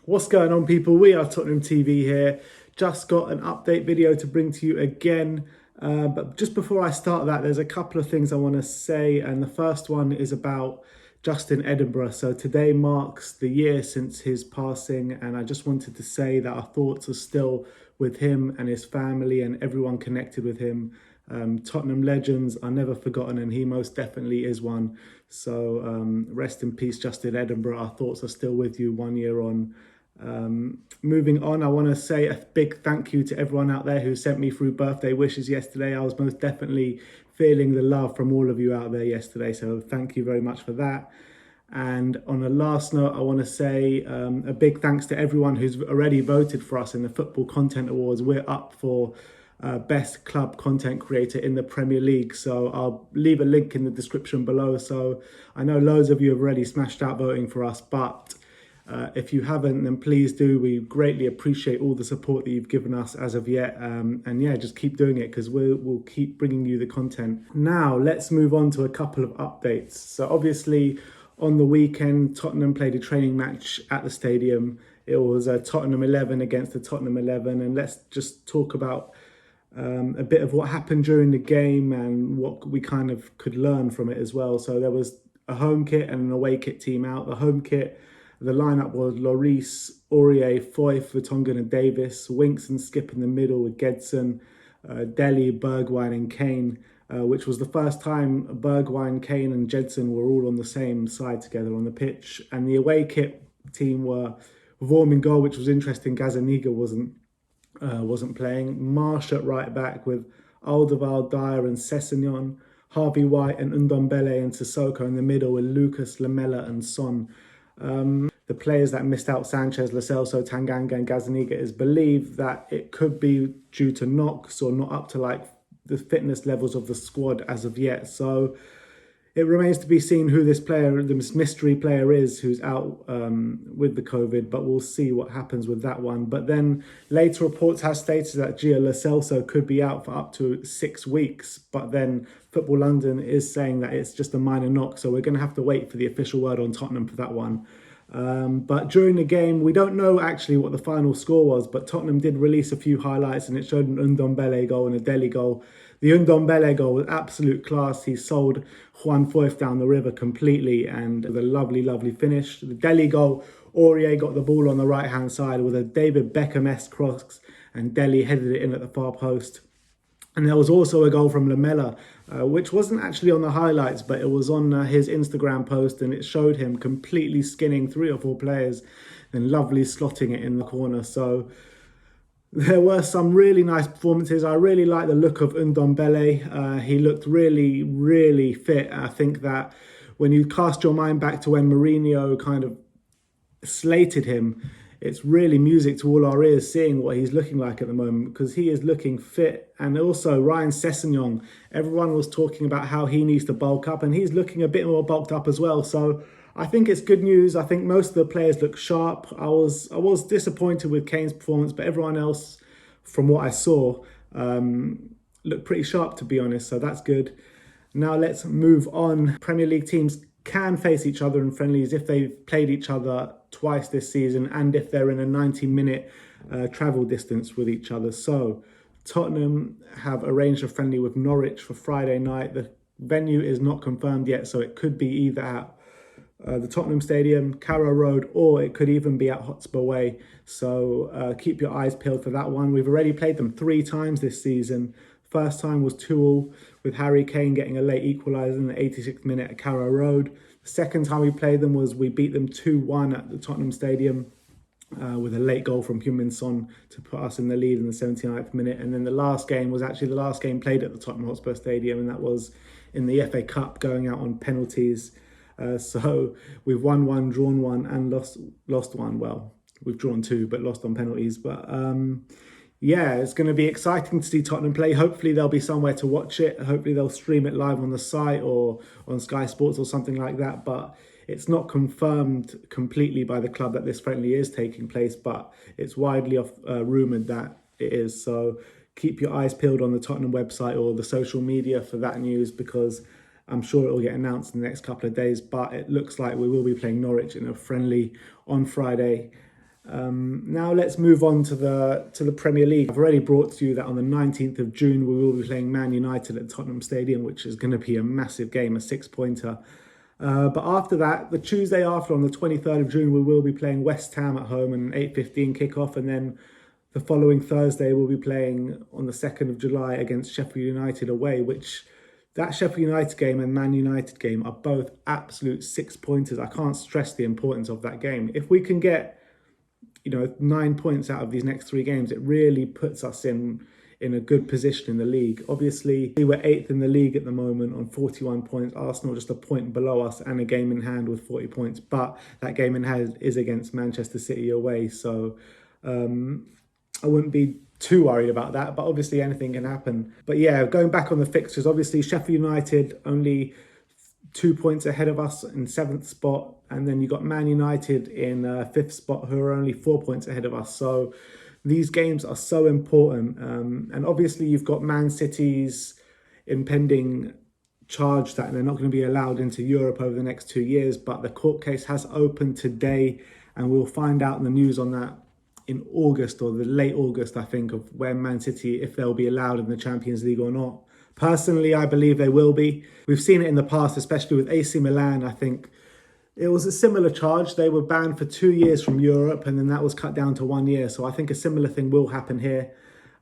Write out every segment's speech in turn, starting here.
What's going on, people? We are Tottenham TV here. Just got an update video to bring to you again. But just before I start that, there's a couple of things I want to say. And the first one is about Justin Edinburgh. So today marks the year since his passing. And I just wanted to say that our thoughts are still with him and his family and everyone connected with him. Tottenham legends are never forgotten, and he most definitely is one. So rest in peace, Justin Edinburgh. Our thoughts are still with you 1 year on. Moving on, I want to say a big thank you to everyone out there who sent me through birthday wishes yesterday. I was most definitely feeling the love from all of you out there yesterday, so thank you very much for that. And on a last note, I want to say a big thanks to everyone who's already voted for us in the Football Content Awards. We're up for Best Club Content Creator in the Premier League, so I'll leave a link in the description below. So I know loads of you have already smashed out voting for us, but if you haven't, then please do. We greatly appreciate all the support that you've given us as of yet. And yeah, just keep doing it because we'll keep bringing you the content. Now, let's move on to a couple of updates. So obviously, on the weekend, Tottenham played a training match at the stadium. It was a Tottenham 11 against the Tottenham 11. And let's just talk about a bit of what happened during the game and what we kind of could learn from it as well. So there was a home kit and an away kit team out. The home kit, the lineup was Lloris, Aurier, Foyth, Vertonghen and Davis, Winks and Skip in the middle with Gedson, Dele, Bergwijn and Kane, which was the first time Bergwijn, Kane and Gedson were all on the same side together on the pitch. And the away kit team were Vorm in goal, which was interesting. Gazaniga wasn't playing. Marsh at right back with Alderweireld, Dyer and Sessegnon, Harvey White and Ndombele and Sissoko in the middle with Lucas, Lamela and Son. The players that missed out, Sanchez, Lo Celso, Tanganga and Gazaniga, is believed that it could be due to knocks or not up to like the fitness levels of the squad as of yet. So it remains to be seen who this player, this mystery player is who's out with the COVID, but we'll see what happens with that one. But then later reports have stated that Gio Lo Celso could be out for up to 6 weeks. But then Football London is saying that it's just a minor knock. So we're going to have to wait for the official word on Tottenham for that one. But during the game, we don't know actually what the final score was, but Tottenham did release a few highlights and it showed an Ndombele goal and a Dele goal. The Ndombele goal was absolute class. He sold Juan Foyth down the river completely and with a lovely, lovely finish. The Dele goal, Aurier got the ball on the right-hand side with a David Beckham-esque cross and Dele headed it in at the far post. And there was also a goal from Lamela, which wasn't actually on the highlights, but it was on his Instagram post, and it showed him completely skinning 3 or 4 players and lovely slotting it in the corner. So there were some really nice performances. I really like the look of Ndombele. He looked really, really fit. I think that when you cast your mind back to when Mourinho kind of slated him, it's really music to all our ears seeing what he's looking like at the moment because he is looking fit. And also Ryan Sessegnon, everyone was talking about how he needs to bulk up and he's looking a bit more bulked up as well. So I think it's good news. I think most of the players look sharp. I was disappointed with Kane's performance, but everyone else, from what I saw, looked pretty sharp, to be honest. So that's good. Now let's move on. Premier League teams can face each other in friendlies if they've played each other twice this season and if they're in a 90-minute travel distance with each other. So Tottenham have arranged a friendly with Norwich for Friday night. The venue is not confirmed yet, so it could be either at the Tottenham Stadium, Carrow Road, or it could even be at Hotspur Way. So keep your eyes peeled for that one. We've already played them 3 times this season. First time was 2-2 with Harry Kane getting a late equaliser in the 86th minute at Carrow Road. The second time we played them was we beat them 2-1 at the Tottenham Stadium with a late goal from Heung-min Son to put us in the lead in the 79th minute. And then the last game was actually the last game played at the Tottenham Hotspur Stadium, and that was in the FA Cup going out on penalties. So we've won 1, drawn 1 and lost 1. Well, we've drawn 2 but lost on penalties. But yeah, it's going to be exciting to see Tottenham play. Hopefully there'll be somewhere to watch it. Hopefully they'll stream it live on the site or on Sky Sports or something like that. But it's not confirmed completely by the club that this friendly is taking place, but it's widely rumoured that it is. So keep your eyes peeled on the Tottenham website or the social media for that news, because I'm sure it will get announced in the next couple of days. But it looks like we will be playing Norwich in a friendly on Friday. Now let's move on to the Premier League. I've already brought to you that on the 19th of June we will be playing Man United at Tottenham Stadium, which is going to be a massive game, a 6-pointer. But after that, the Tuesday after, on the 23rd of June, we will be playing West Ham at home, and an 8:15 kickoff, and then the following Thursday we'll be playing on the 2nd of July against Sheffield United away, which that Sheffield United game and Man United game are both absolute 6-pointers. I can't stress the importance of that game. If we can get 9 points out of these next 3 games, it really puts us in a good position in the league. Obviously, we're 8th in the league at the moment on 41 points. Arsenal just a point below us and a game in hand with 40 points. But that game in hand is against Manchester City away. So I wouldn't be too worried about that. But obviously anything can happen. But yeah, going back on the fixtures, obviously Sheffield United only 2 points ahead of us in 7th spot. And then you got Man United in 5th spot, who are only 4 points ahead of us. So these games are so important. And obviously you've got Man City's impending charge that they're not going to be allowed into Europe over the next 2 years. But the court case has opened today, and we'll find out the news on that in August, or the late August, I think, of where Man City, if they'll be allowed in the Champions League or not. Personally, I believe they will be. We've seen it in the past, especially with AC Milan. I think it was a similar charge. They were banned for 2 years from Europe, and then that was cut down to 1 year. So I think a similar thing will happen here.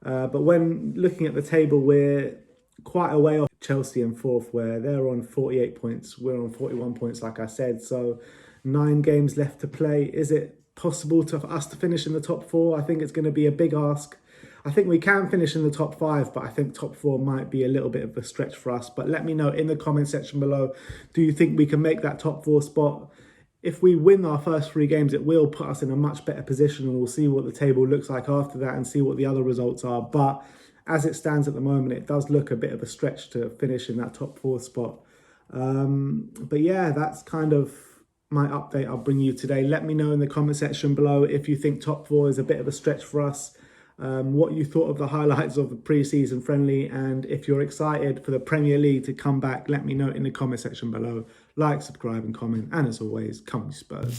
But when looking at the table, we're quite a way off Chelsea in 4th, where they're on 48 points. We're on 41 points, like I said. So 9 games left to play. Is it possible for us to finish in the top 4? I think it's going to be a big ask. I think we can finish in the top 5, but I think top 4 might be a little bit of a stretch for us. But let me know in the comment section below, do you think we can make that top 4 spot? If we win our first 3 games, it will put us in a much better position, and we'll see what the table looks like after that and see what the other results are. But as it stands at the moment, it does look a bit of a stretch to finish in that top 4 spot. But yeah, that's kind of my update I'll bring you today. Let me know in the comment section below if you think top 4 is a bit of a stretch for us. What you thought of the highlights of the pre-season friendly, and if you're excited for the Premier League to come back, let me know in the comment section below. Like, subscribe and comment, and as always, come Spurs.